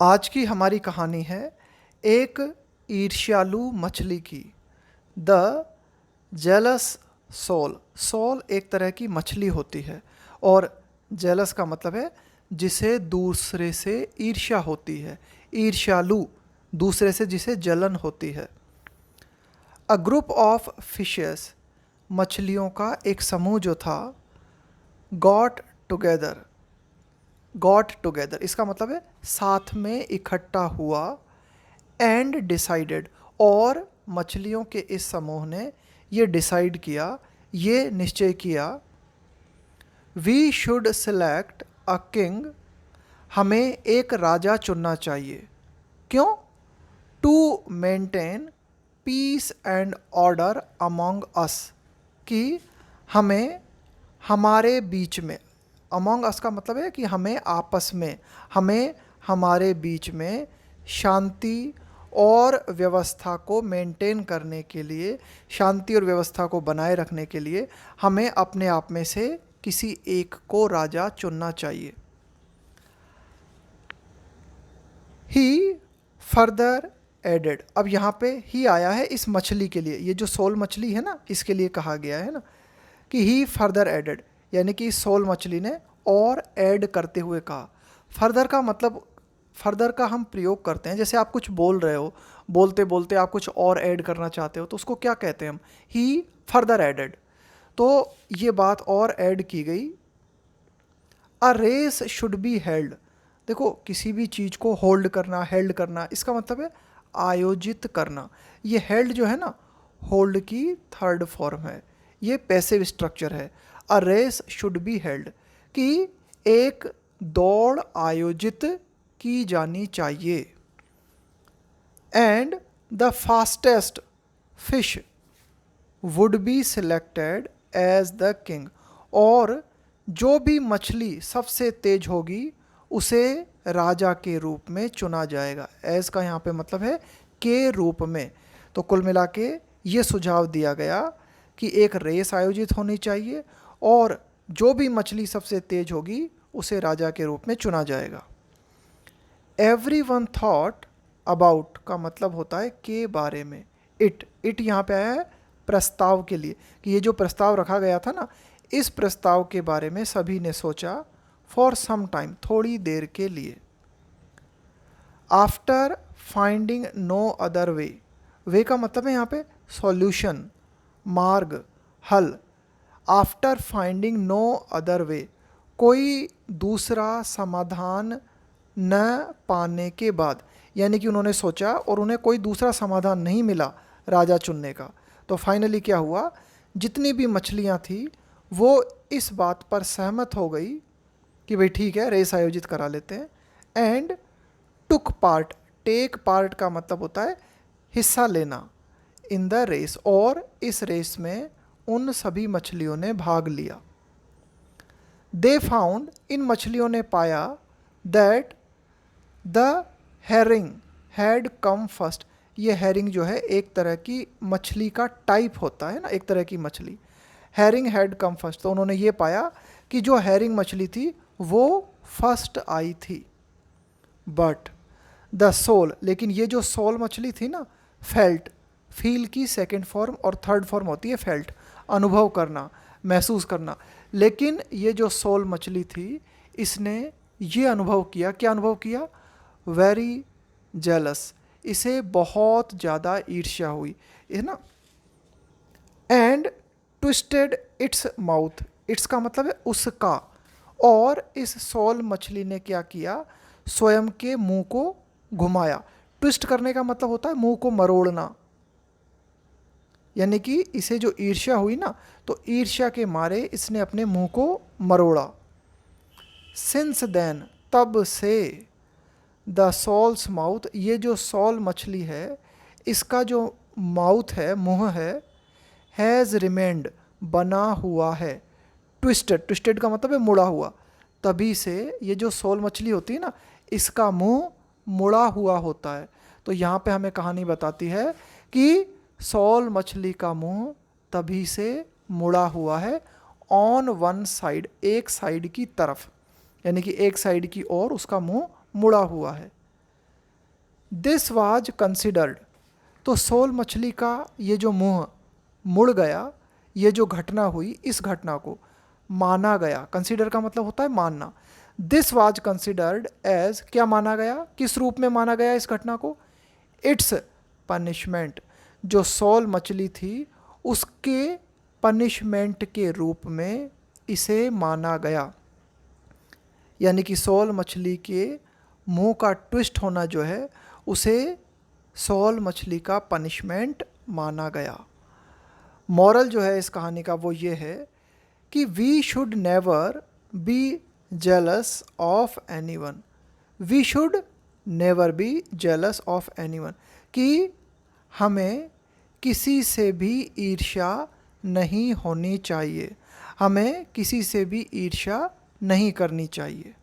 आज की हमारी कहानी है एक ईर्ष्यालु मछली की। The jealous soul. सोल एक तरह की मछली होती है और जेलस का मतलब है जिसे दूसरे से ईर्ष्या होती है। ईर्ष्यालु दूसरे से जिसे जलन होती है। अ ग्रुप ऑफ फिशेस, मछलियों का एक समूह जो था, गॉट टुगेदर। गॉट टुगेदर इसका मतलब है साथ में इकट्ठा हुआ। एंड डिसाइडेड, और मछलियों के इस समूह ने ये डिसाइड किया, ये निश्चय किया, we should select a king, हमें एक राजा चुनना चाहिए। क्यों? To maintain peace and order among us, कि हमें हमारे बीच में, अमोंग अस का मतलब है कि हमें आपस में, हमें हमारे बीच में शांति और व्यवस्था को मेंटेन करने के लिए, शांति और व्यवस्था को बनाए रखने के लिए हमें अपने आप में से किसी एक को राजा चुनना चाहिए। ही फर्दर एडेड, अब यहाँ पे ही आया है इस मछली के लिए, ये जो सोल मछली है ना, इसके लिए कहा गया है ना कि ही फर्दर एडेड, यानी कि सोल मछली ने और ऐड करते हुए कहा। फर्दर का मतलब, फर्दर का हम प्रयोग करते हैं जैसे आप कुछ बोल रहे हो, बोलते बोलते आप कुछ और ऐड करना चाहते हो तो उसको क्या कहते हैं हम? He further added. तो ये बात और ऐड की गई। A race should be held, देखो किसी भी चीज़ को होल्ड करना, हेल्ड करना, इसका मतलब है आयोजित करना। ये हेल्ड जो है ना, होल्ड की थर्ड फॉर्म है, ये पैसिव स्ट्रक्चर है। A race should be held, कि एक दौड़ आयोजित की जानी चाहिए। And the fastest fish would be selected as the king, और जो भी मछली सबसे तेज होगी उसे राजा के रूप में चुना जाएगा। एज का यहाँ पे मतलब है के रूप में। तो कुल मिला के ये सुझाव दिया गया कि एक रेस आयोजित होनी चाहिए और जो भी मछली सबसे तेज होगी उसे राजा के रूप में चुना जाएगा। एवरी वन थॉट अबाउट का मतलब होता है के बारे में। इट यहाँ पे आया है प्रस्ताव के लिए, कि ये जो प्रस्ताव रखा गया था ना, इस प्रस्ताव के बारे में सभी ने सोचा। फॉर सम टाइम, थोड़ी देर के लिए। After finding no other way, way का मतलब है यहाँ पे सॉल्यूशन, मार्ग, हल। After finding no other way, कोई दूसरा समाधान न पाने के बाद, यानी कि उन्होंने सोचा और उन्हें कोई दूसरा समाधान नहीं मिला राजा चुनने का, तो फाइनली क्या हुआ, जितनी भी मछलियाँ थी वो इस बात पर सहमत हो गई कि भाई ठीक है, रेस आयोजित करा लेते हैं। And took part, take part का मतलब होता है हिस्सा लेना, इन द रेस, और इस रेस में उन सभी मछलियों ने भाग लिया। दे फाउंड, इन मछलियों ने पाया, that the herring had come first, ये हैरिंग जो है एक तरह की मछली का टाइप होता है ना, एक तरह की मछली। हैरिंग हैड कम फर्स्ट, तो उन्होंने ये पाया कि जो हैरिंग मछली थी वो फर्स्ट आई थी। बट द सोल, लेकिन ये जो सोल मछली थी ना, फेल्ट, फील की सेकेंड फॉर्म और थर्ड फॉर्म होती है फेल्ट, अनुभव करना, महसूस करना। लेकिन ये जो सोल मछली थी इसने ये अनुभव किया, क्या अनुभव किया? वेरी जेलस, इसे बहुत ज़्यादा ईर्ष्या हुई है ना। And twisted its mouth, it's का मतलब है उसका, और इस सोल मछली ने क्या किया? स्वयं के मुंह को घुमाया। ट्विस्ट करने का मतलब होता है मुंह को मरोड़ना, यानी कि इसे जो ईर्ष्या हुई ना, तो ईर्ष्या के मारे इसने अपने मुंह को मरोड़ा। सिंस देन, तब से, द सॉल्स माउथ, ये जो सॉल मछली है इसका जो माउथ है, मुंह है, हैज़ रिमेंड, बना हुआ है, ट्विस्टेड, ट्विस्टेड का मतलब है मुड़ा हुआ। तभी से ये जो सोल मछली होती है ना, इसका मुंह मुड़ा हुआ होता है। तो यहाँ पे हमें कहानी बताती है कि सोल मछली का मुंह तभी से मुड़ा हुआ है, ऑन वन साइड, एक साइड की तरफ, यानी कि एक साइड की ओर उसका मुंह मुड़ा हुआ है। दिस वाज कंसिडर्ड, तो सोल मछली का ये जो मुंह मुड़ गया, ये जो घटना हुई, इस घटना को माना गया। कंसिडर का मतलब होता है मानना। दिस वाज कंसिडर्ड एज, क्या माना गया, किस रूप में माना गया इस घटना को? इट्स पनिशमेंट, जो सोल मछली थी उसके पनिशमेंट के रूप में इसे माना गया। यानी कि सोल मछली के मुंह का ट्विस्ट होना जो है उसे सोल मछली का पनिशमेंट माना गया। मॉरल जो है इस कहानी का वो ये है कि we should never be jealous of anyone. We should never be jealous of anyone, कि हमें किसी से भी ईर्ष्या नहीं होनी चाहिए, हमें किसी से भी ईर्ष्या नहीं करनी चाहिए।